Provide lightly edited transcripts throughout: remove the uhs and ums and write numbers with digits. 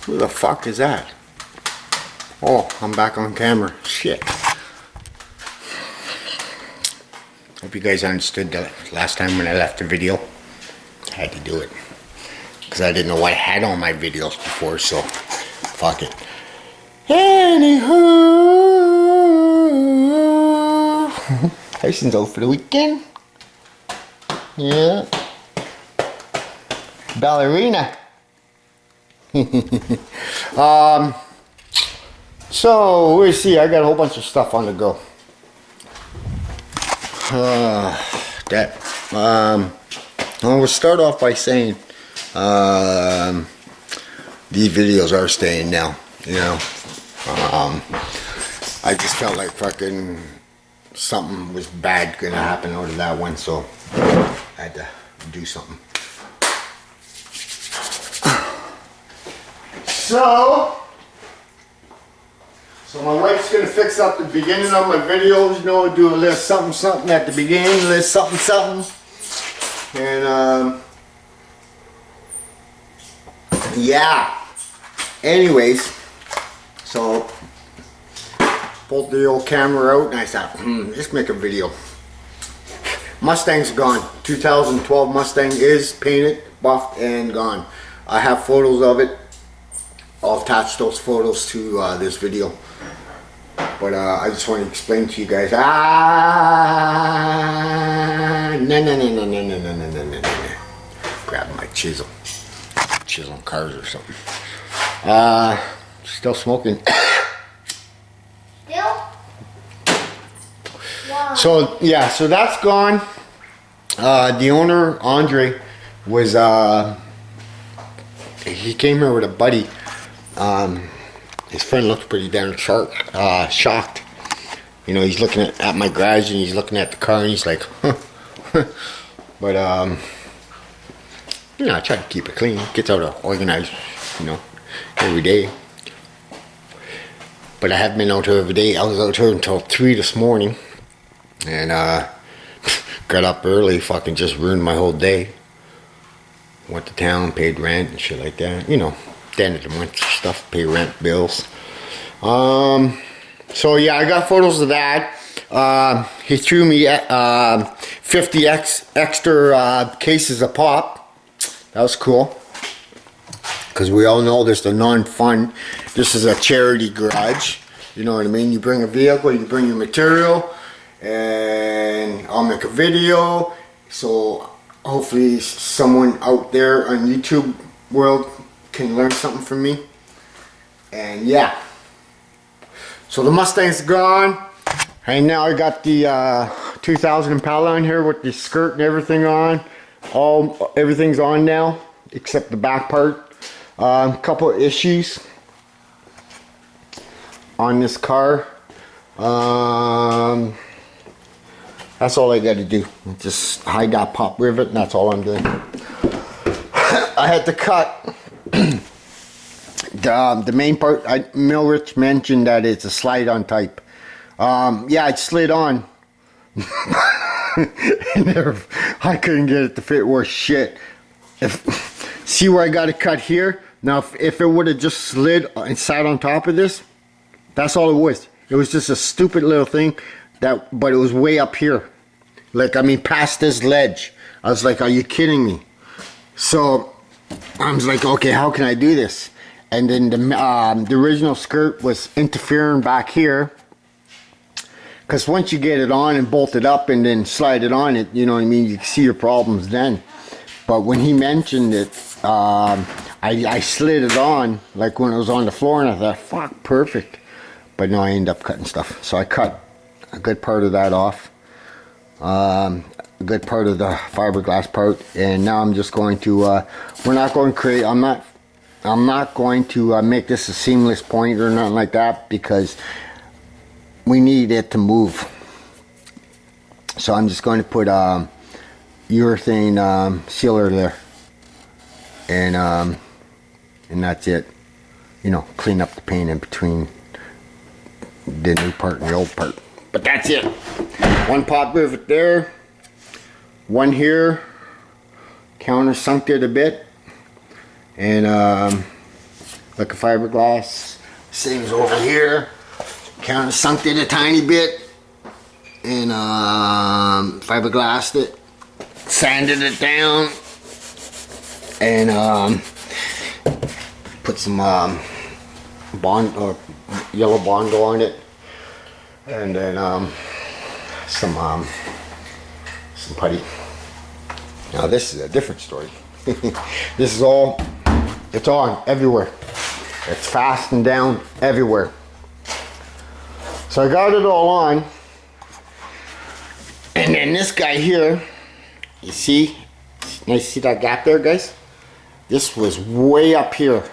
Who the fuck is that? Oh, I'm back on camera. Shit. Hope you guys understood the last time when I left the video. I had to do it. Because I didn't know what I had on my videos before, so fuck it. Anywho. Tyson's out for the weekend. Yeah. Ballerina. So we'll see. I got a whole bunch of stuff on the go. We'll start off by saying these videos are staying now. You know, I just felt like fucking something was bad gonna happen out of that one, so I had to do something. So my wife's gonna fix up the beginning of my videos, you know, do a little something something at the beginning, a little something something. And yeah. Anyways, so pulled the old camera out and I thought, let's make a video. Mustang's gone. 2012 Mustang is painted, buffed, and gone. I have photos of it. I'll attach those photos to this video. But I just want to explain to you guys. No. Grab my chisel. Chiseling cars or something. Still smoking. Still? Wow. So yeah, so that's gone. The owner, Andre, was he came here with a buddy. His friend looks pretty damn shocked. You know, he's looking at my garage and he's looking at the car and he's like, huh. But you know, I try to keep it clean. Gets out of organized, you know, every day. But I haven't been out here every day. I was out here until 3 this morning. And got up early, fucking just ruined my whole day. Went to town, paid rent and shit like that. You know, the end of the month stuff, pay rent, bills. So yeah, I got photos of that. He threw me 50 extra cases of pop. That was cool. Because we all know there's the non-fun. This is a charity garage. You know what I mean? You bring a vehicle, you bring your material, and I'll make a video. So hopefully someone out there on YouTube world can learn something from me. And yeah. So the Mustang's gone. And now I got the 2000 Impala on here with the skirt and everything on. Everything's on now except the back part. A couple of issues on this car. That's all I got to do. Just hide that pop rivet and that's all I'm doing. I had to cut the main part. Milrich mentioned that it's a slide-on type. Yeah, it slid on. I couldn't get it to fit worth shit. See where I got it cut here? Now, if it would have just slid and sat on top of this, that's all it was. It was just a stupid little thing, but it was way up here. Like, I mean, past this ledge. I was like, are you kidding me? So, I was like, okay, how can I do this? And then the original skirt was interfering back here. Because once you get it on and bolt it up and then slide it on, you know what I mean, you can see your problems then. But when he mentioned it, I slid it on, like when it was on the floor, and I thought, fuck, perfect. But no, I ended up cutting stuff. So I cut a good part of that off. A good part of the fiberglass part. And now I'm just going to, we're not going to create, I'm not going to make this a seamless point or nothing like that, because we need it to move. So I'm just going to put urethane sealer there, and that's it. You know, clean up the paint in between the new part and the old part. But that's it. One pop rivet there, one here, countersunked it a bit, and like a fiberglass. Same as over here. Kind of sunk it a tiny bit and fiberglassed it, sanded it down, and put some bond or yellow Bondo on it, and then some putty. Now this is a different story. This is all, it's on everywhere. It's fastened down everywhere. So I got it all on, and then this guy here, you see, nice, see that gap there, guys? This was way up here.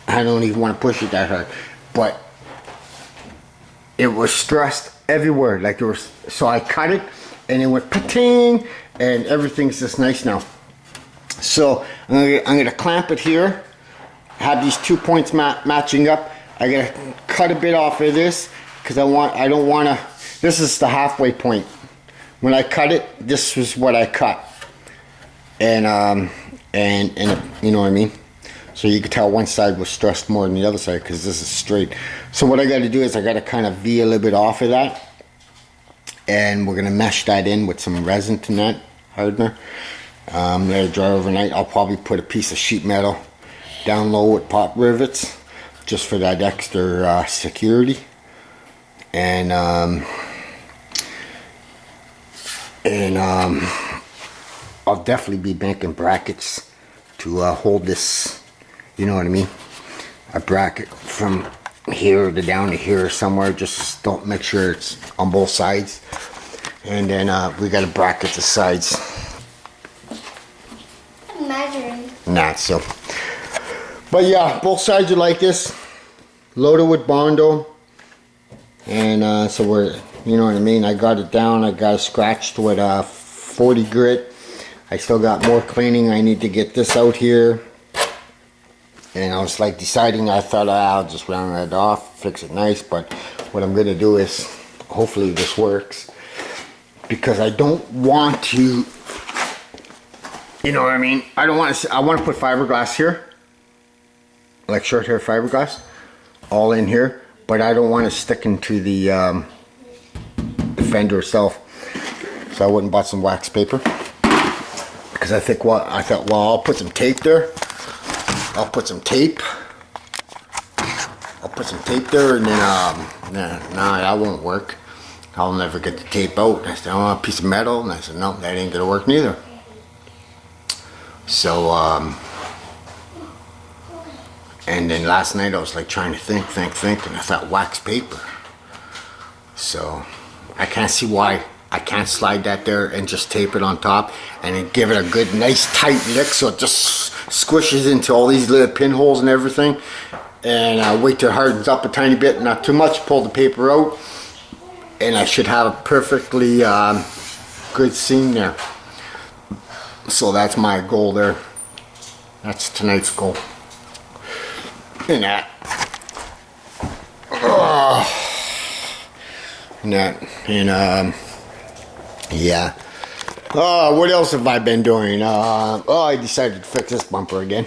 I don't even want to push it that hard, but it was stressed everywhere, like there was. So I cut it, and it went pa-ting, and everything's just nice now. So I'm gonna clamp it here. Have these 2 points matching up. I gotta cut a bit off of this because I don't want to. This is the halfway point. When I cut it, this was what I cut, and you know what I mean. So you could tell one side was stressed more than the other side because this is straight. So what I got to do is I got to kind of V a little bit off of that, and we're gonna mesh that in with some resin to net hardener. Let it dry overnight. I'll probably put a piece of sheet metal down low with pop rivets, just for that extra security, and I'll definitely be making brackets to hold this. You know what I mean? A bracket from here to down to here somewhere. Just don't make sure it's on both sides, and then we got to bracket the sides. I'm measuring. Not so. But yeah, both sides are like this, loaded with Bondo, and so we're, you know what I mean. I got it down. I got it scratched with 40 grit. I still got more cleaning. I need to get this out here, and I was like deciding. I thought I'll just round it off, fix it nice. But what I'm gonna do is, hopefully this works, because I don't want to. You know what I mean. I don't want to. I want to put fiberglass here. Like short hair fiberglass, all in here, but I don't want to stick into the fender itself. So I went and bought some wax paper because I think, well, I'll put some tape there. I'll put some tape there, and then nah, that won't work. I'll never get the tape out. I said, I want a piece of metal, and I said, no, that ain't gonna work neither. So and then last night I was like trying to think, and I thought wax paper. So I can't see why I can't slide that there and just tape it on top and then give it a good nice tight lick so it just squishes into all these little pinholes and everything. And wait till it hardens up a tiny bit, not too much, pull the paper out, and I should have a perfectly good seam there. So that's my goal there. That's tonight's goal. And that. And that. And yeah. What else have I been doing? I decided to fix this bumper again.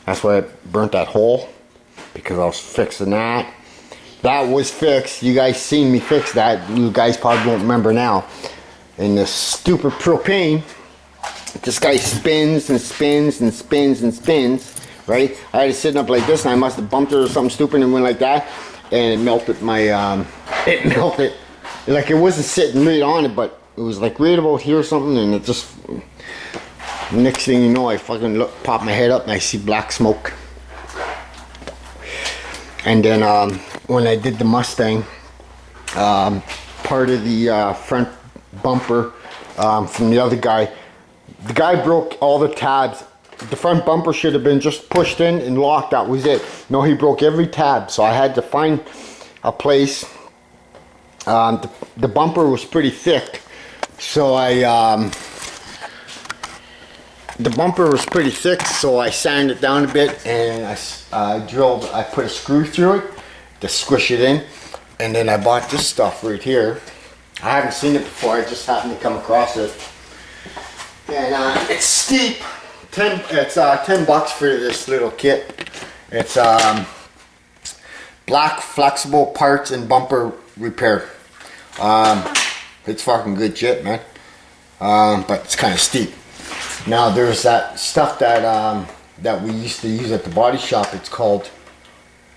That's why I burnt that hole, because I was fixing that. That was fixed. You guys seen me fix that. You guys probably won't remember now. And the stupid propane, this guy spins and spins and spins and spins. Right? I had it sitting up like this, and I must have bumped it or something stupid and went like that, and it melted my, it melted. Like it wasn't sitting right on it, but it was like right about here or something, and it just, next thing you know, I fucking pop my head up and I see black smoke. And then when I did the Mustang, part of the front bumper from the other guy, the guy broke all the tabs. The front bumper should have been just pushed in and locked. That was it. No, he broke every tab, so I had to find a place. The bumper was pretty thick, so the bumper was pretty thick, so I sanded it down a bit, and I put a screw through it to squish it in, and then I bought this stuff right here. I haven't seen it before. I just happened to come across it, and it's steep. It's $10 for this little kit. It's black flexible parts and bumper repair. It's fucking good shit, man. But it's kind of steep. Now there's that stuff that that we used to use at the body shop. It's called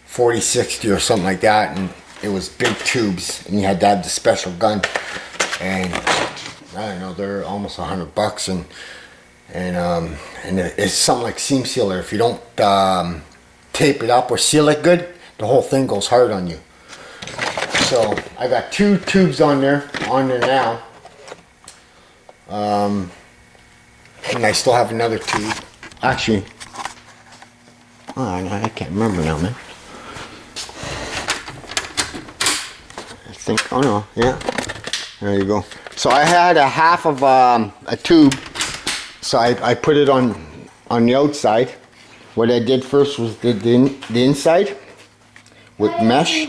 4060 or something like that, and it was big tubes, and you had to have the special gun. And I don't know, they're almost $100, and it's something like seam sealer. If you don't tape it up or seal it good, the whole thing goes hard on you. So I got 2 tubes on there now, and I still have another tube. Actually, I can't remember now, man. I think, oh no, yeah, there you go. So I had a half of a tube, so I put it on the outside. What I did first was the inside with mesh.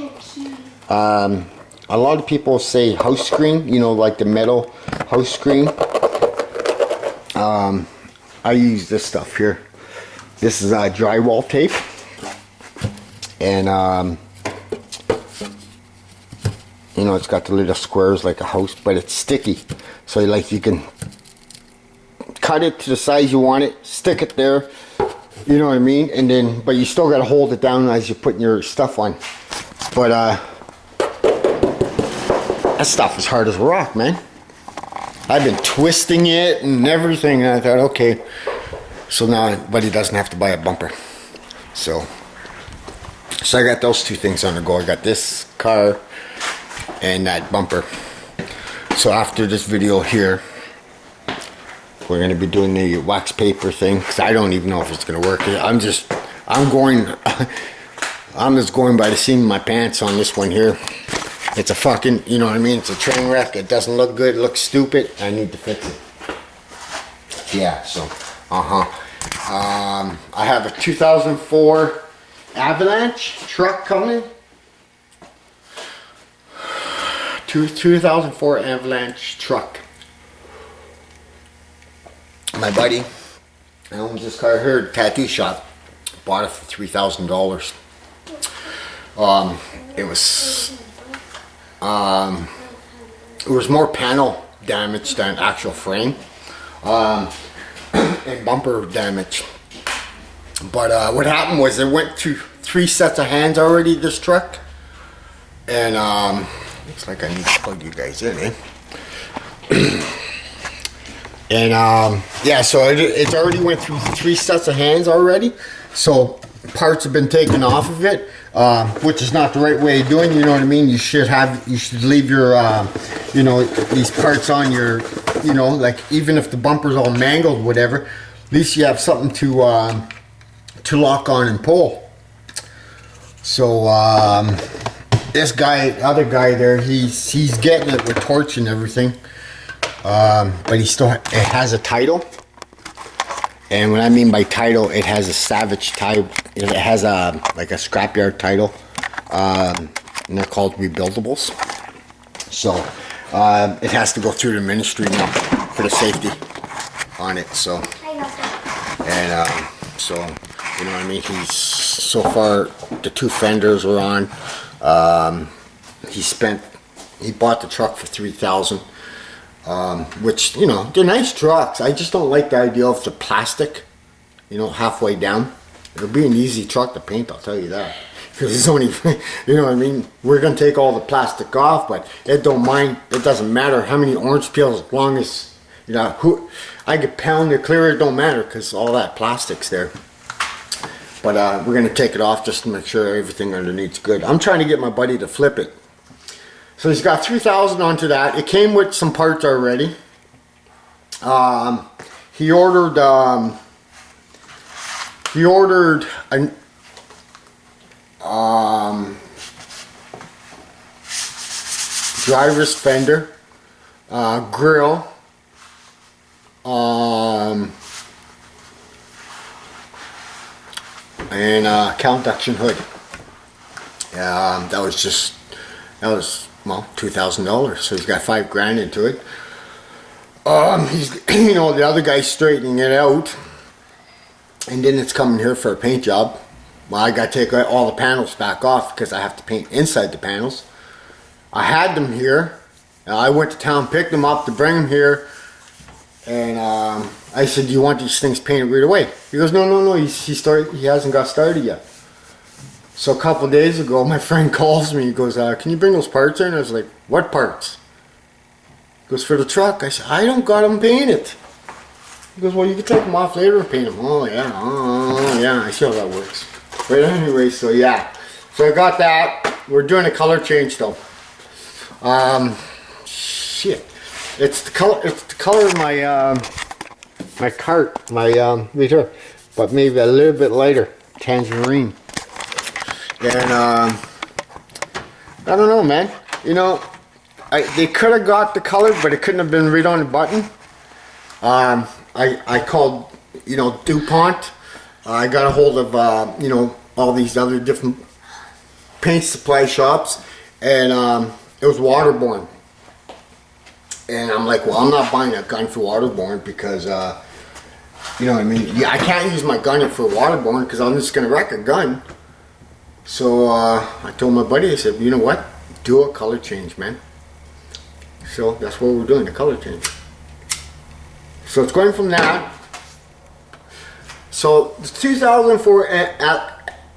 A lot of people say house screen, you know, like the metal house screen. I use this stuff here. This is drywall tape, and you know, it's got the little squares like a house, but it's sticky. So like you can cut it to the size you want it, stick it there, you know what I mean? And then, but you still got to hold it down as you're putting your stuff on. But that stuff is hard as a rock, man. I've been twisting it and everything, and I thought, okay, so now everybody doesn't have to buy a bumper. So I got those 2 things on the go. I got this car and that bumper. So after this video here, we're going to be doing the wax paper thing, because I don't even know if it's going to work. I'm just going by the seam of my pants on this one here. It's a fucking, you know what I mean, it's a train wreck. It doesn't look good, it looks stupid. I need to fix it. Yeah, so I have a 2004 Avalanche truck coming. 2004 Avalanche truck. My buddy owns this car here, tattoo shop, bought it for $3,000. It was more panel damage than actual frame, and bumper damage. But what happened was it went through 3 sets of hands already, this truck, and looks like I need to plug you guys in, eh? And yeah, so it's already went through 3 sets of hands already. So parts have been taken off of it, which is not the right way of doing. You know what I mean? You should leave your, you know, these parts on your, you know, like even if the bumper's all mangled, whatever. At least you have something to lock on and pull. So this guy, other guy there, he's getting it with torch and everything. But it has a title, and what I mean by title, it has a Savage title. It has like a scrapyard title, and they're called rebuildables. So it has to go through the ministry now for the safety on it. So and so you know what I mean. He's so far the 2 fenders are on. He bought the truck for $3,000. Which, you know, they're nice trucks. I just don't like the idea of the plastic, you know, halfway down. It'll be an easy truck to paint, I'll tell you that. Because it's only, you know what I mean, we're going to take all the plastic off, but it doesn't matter how many orange peels, as long as, you know, I could pound it clear, it don't matter, because all that plastic's there. But we're going to take it off just to make sure everything underneath's good. I'm trying to get my buddy to flip it. So he's got $3,000 onto that. It came with some parts already. He ordered a driver's fender, grill, and count action hood. That was well, $2,000. So he's got $5,000 into it. He's, you know, the other guy's straightening it out, and then it's coming here for a paint job. Well, I got to take all the panels back off because I have to paint inside the panels. I had them here. I went to town, picked them up to bring them here, and I said, "Do you want these things painted right away?" He goes, "No. He hasn't got started yet." So a couple days ago, my friend calls me. He goes, "Can you bring those parts in?" I was like, "What parts?" He goes, "For the truck." I said, "I don't got them painted." He goes, "Well, you can take them off later and paint them." Oh yeah, I see how that works. But anyway, so yeah. So I got that. We're doing a color change though. Shit. It's the color of my my cart, my return, but maybe a little bit lighter, tangerine. And I don't know, man. You know, they could have got the color, but it couldn't have been right on the button. I called, you know, DuPont. I got a hold of, you know, all these other different paint supply shops, and it was waterborne. And I'm like, well, I'm not buying a gun for waterborne because, you know what I mean? Yeah, I can't use my gun for waterborne because I'm just going to wreck a gun. So I told my buddy, I said, you know what? Do a color change, man. So that's what we're doing, the color change. So it's going from that. So the 2004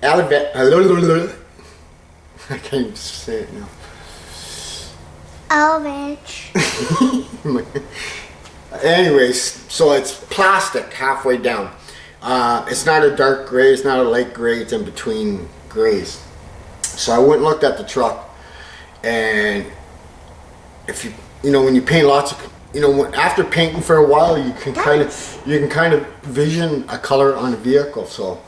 Avalanche. I can't even say it now. Avalanche. Anyways, so it's plastic halfway down. It's not a dark gray, it's not a light gray, it's in between grays. So I went and looked at the truck, and if you know, when you paint lots of, you know, after painting for a while, you can kind of vision a color on a vehicle. So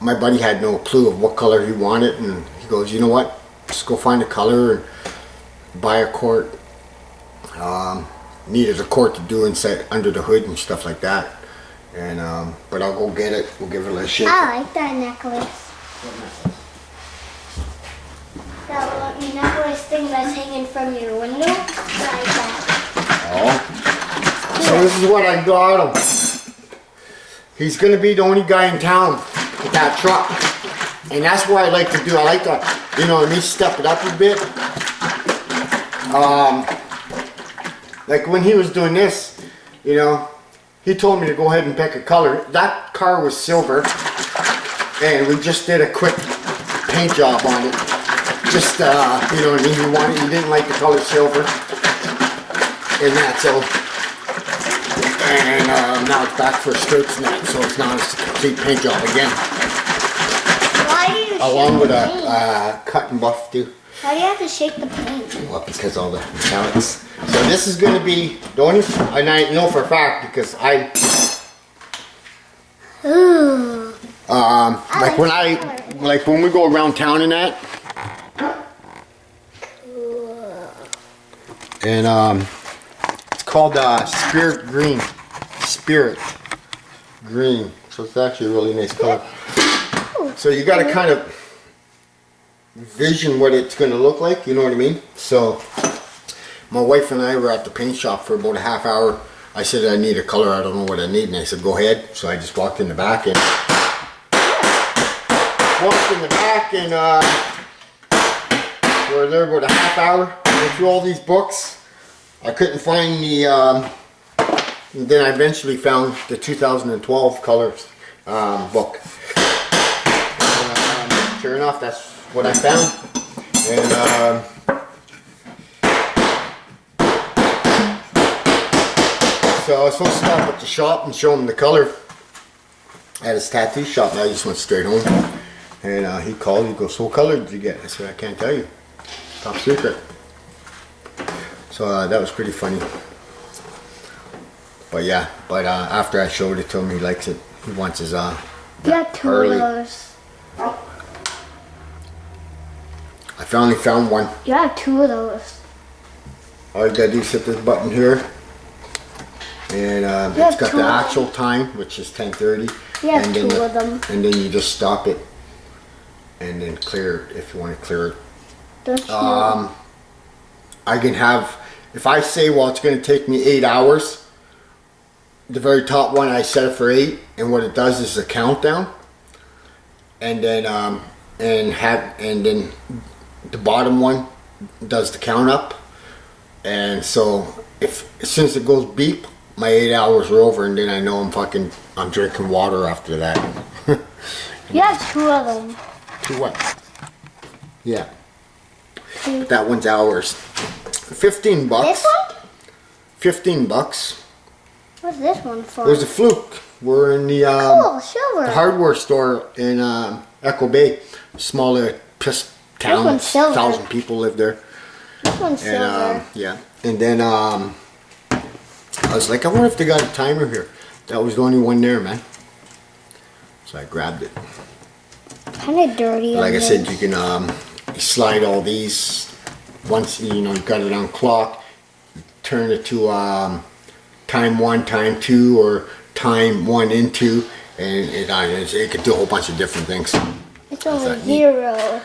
my buddy had no clue of what color he wanted, and he goes, you know what, just go find a color and buy a quart. Needed a quart to do inside under the hood and stuff like that. And but I'll go get it. We'll give it a shake. I like that necklace. That necklace thing that's hanging from your window. I like that. Oh. So this is what I got him. He's gonna be the only guy in town with that truck. And that's what I like to do. I like to, you know what I mean, step it up a bit. Like when he was doing this, you know, he told me to go ahead and pick a color. That car was silver, and we just did a quick paint job on it. Just, you know what I mean, he didn't like the color silver, and that, so, and now it's back for skirts and that, so it's not a complete paint job again. Why do you along with a cut and buff too. Why do you have to shake the paint? Well, because all the metallics. So this is going to be the only, and I know for a fact because Ooh. like when we go around town and that. Cool. And it's called Spirit Green. Spirit Green. So it's actually a really nice color. So you got to kind of vision what it's going to look like, you know what I mean? So my wife and I were at the paint shop for about a half hour. I said I need a color, I don't know what I need, and I said go ahead. So I just walked in the back and we're there about a half hour. Went through all these books. I couldn't find the and then I eventually found the 2012 colors book. And, sure enough, that's what I found. And so I was supposed to stop at the shop and show him the color at his tattoo shop, and I just went straight home. And he called, he goes, so what color did you get? I said, I can't tell you. Top secret. So that was pretty funny. But yeah, but after I showed it to him, he likes it. He wants his You have two of those. I finally found one. You have two of those. All you gotta do is hit this button here, and it's got the actual time, which is 10:30. You have two of them. And then you just stop it, and then clear it if you want to clear it. Don't you? I can have, if I say, well, it's going to take me 8 hours, the very top one, I set it for 8, and what it does is a countdown, and then and then the bottom one does the count up, and so since it goes beep, my 8 hours are over, and then I know I'm drinking water after that. You have 2 of them. 2 what? Yeah. 2. That one's ours. $15. This one? $15. What's this one for? It was a fluke. We're in the Cool, silver. hardware store in Echo Bay, smaller town. one's silver. 1,000 people live there. This one's silver. And yeah, and then I was like, I wonder if they got a timer here. That was the only one there, man. So I grabbed it. Kind of dirty. Like I said, you can slide all these once you got it on clock. Turn it to time 1, time 2, or time 1 and 2, and it could do a whole bunch of different things. It's only 0.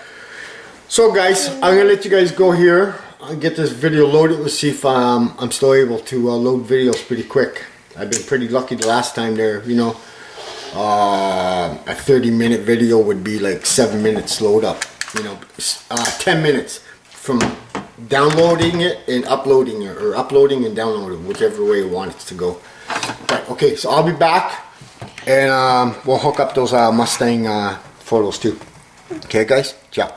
So guys, I'm gonna let you guys go here. I'll get this video loaded. Let's see if I'm still able to load videos pretty quick. I've been pretty lucky the last time there. A 30-minute video would be like 7 minutes load up. 10 minutes from downloading it and uploading it, or uploading and downloading, whichever way you want it to go. But okay, so I'll be back, and we'll hook up those Mustang photos too. Okay guys, ciao.